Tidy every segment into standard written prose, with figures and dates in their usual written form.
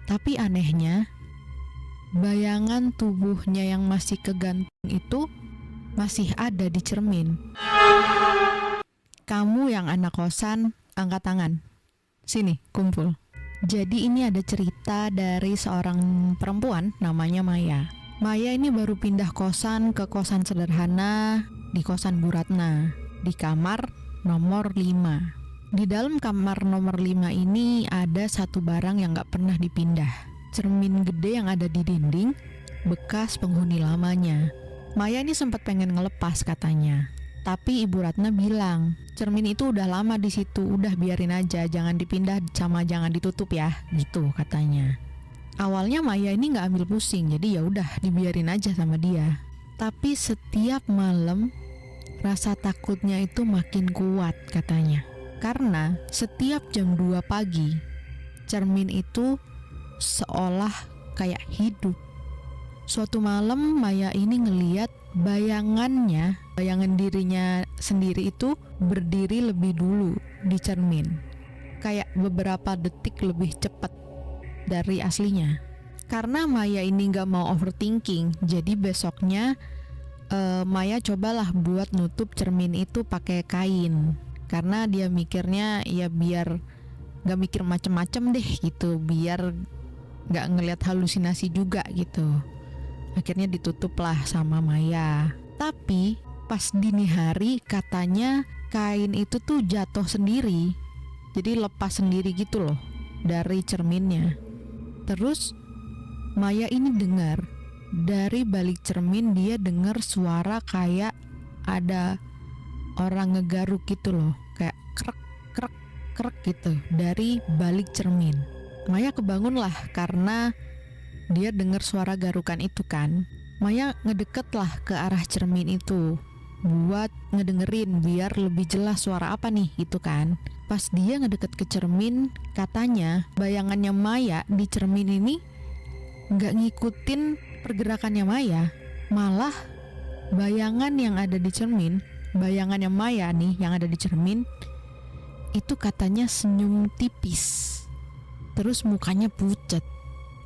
Tapi anehnya, bayangan tubuhnya yang masih kegantung itu masih ada di cermin. Kamu yang anak kosan, angkat tangan. Sini, kumpul. Jadi ini ada cerita dari seorang perempuan namanya Maya. Maya ini baru pindah kosan ke kosan sederhana di kosan Bu Ratna, di kamar nomor 5. Di dalam kamar nomor 5 ini ada satu barang yang gak pernah dipindah. Cermin gede yang ada di dinding, bekas penghuni lamanya. Maya ini sempat pengen ngelepas katanya. Tapi Ibu Ratna bilang, cermin itu udah lama di situ, udah biarin aja, jangan dipindah sama jangan ditutup ya, gitu katanya. Awalnya Maya ini nggak ambil pusing, jadi ya udah dibiarin aja sama dia. Tapi setiap malam rasa takutnya itu makin kuat katanya. Karena setiap jam 2 pagi, cermin itu seolah kayak hidup. Suatu malam Maya ini ngeliat bayangan dirinya sendiri itu berdiri lebih dulu di cermin. Kayak beberapa detik lebih cepat dari aslinya. Karena Maya ini gak mau overthinking, jadi besoknya Maya cobalah buat nutup cermin itu pakai kain. Karena dia mikirnya ya biar gak mikir macem-macem deh gitu, biar gak ngeliat halusinasi juga gitu. Akhirnya ditutup lah sama Maya. Tapi pas dini hari katanya kain itu tuh jatuh sendiri, jadi lepas sendiri gitu loh dari cerminnya. Terus Maya ini dengar dari balik cermin, dia dengar suara kayak ada orang ngegaruk gitu loh, kayak krek krek krek gitu dari balik cermin. Maya kebangun lah karena dia dengar suara garukan itu kan. Maya ngedeket lah ke arah cermin itu buat ngedengerin biar lebih jelas suara apa nih gitu kan. Pas dia ngedeket ke cermin, katanya bayangannya Maya di cermin ini gak ngikutin pergerakannya Maya. Malah bayangan yang ada di cermin, bayangannya Maya nih yang ada di cermin itu katanya senyum tipis, terus mukanya pucat.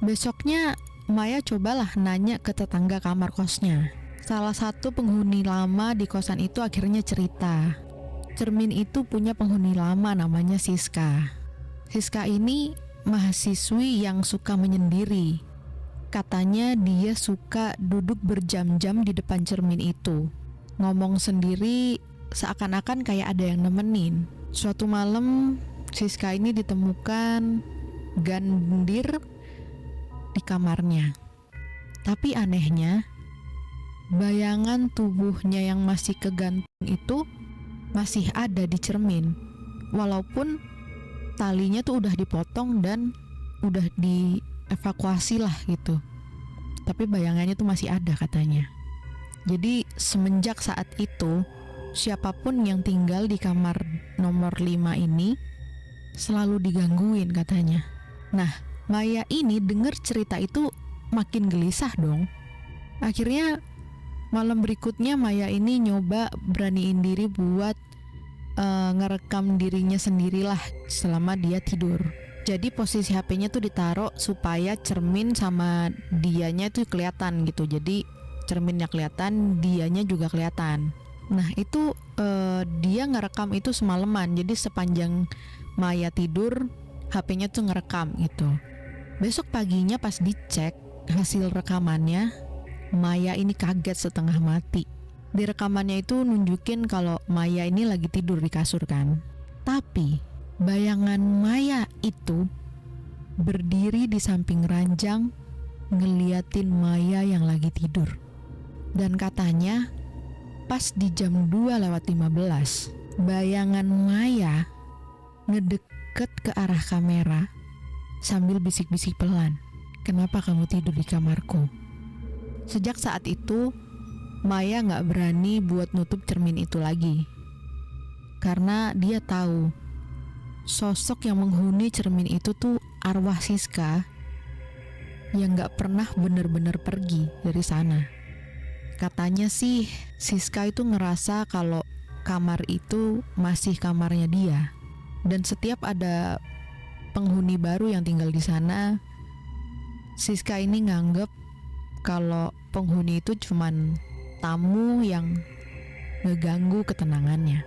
Besoknya Maya cobalah nanya ke tetangga kamar kosnya. Salah satu penghuni lama di kosan itu akhirnya cerita, cermin itu punya penghuni lama namanya Siska. Siska ini mahasiswi yang suka menyendiri. Katanya dia suka duduk berjam-jam di depan cermin itu, ngomong sendiri seakan-akan kayak ada yang nemenin. Suatu malam Siska ini ditemukan gandir di kamarnya. Tapi anehnya, bayangan tubuhnya yang masih kegantung itu masih ada di cermin. Walaupun talinya tuh udah dipotong dan udah dievakuasi lah gitu. Tapi bayangannya tuh masih ada katanya. Jadi semenjak saat itu, siapapun yang tinggal di kamar nomor 5 ini selalu digangguin katanya. Nah, Maya ini denger cerita itu makin gelisah dong. Akhirnya malam berikutnya Maya ini nyoba beraniin diri buat ngerekam dirinya sendirilah selama dia tidur. Jadi posisi HP-nya tuh ditaruh supaya cermin sama dianya tuh kelihatan gitu. Jadi cerminnya kelihatan, dianya juga kelihatan. Nah itu dia ngerekam itu semalaman. Jadi sepanjang Maya tidur, HP-nya tuh ngerekam gitu. Besok paginya pas dicek hasil rekamannya, Maya ini kaget setengah mati. Di rekamannya itu nunjukin kalau Maya ini lagi tidur di kasur kan. Tapi bayangan Maya itu berdiri di samping ranjang ngeliatin Maya yang lagi tidur. Dan katanya pas di jam 2:15, bayangan Maya ngedeket ke arah kamera sambil bisik-bisik pelan, "Kenapa kamu tidur di kamarku?" Sejak saat itu, Maya gak berani buat nutup cermin itu lagi. Karena dia tahu sosok yang menghuni cermin itu tuh arwah Siska yang gak pernah bener-bener pergi dari sana. Katanya sih Siska itu ngerasa kalau kamar itu masih kamarnya dia. Dan setiap ada penghuni baru yang tinggal di sana, Siska ini nganggep kalau penghuni itu cuman tamu yang ngeganggu ketenangannya.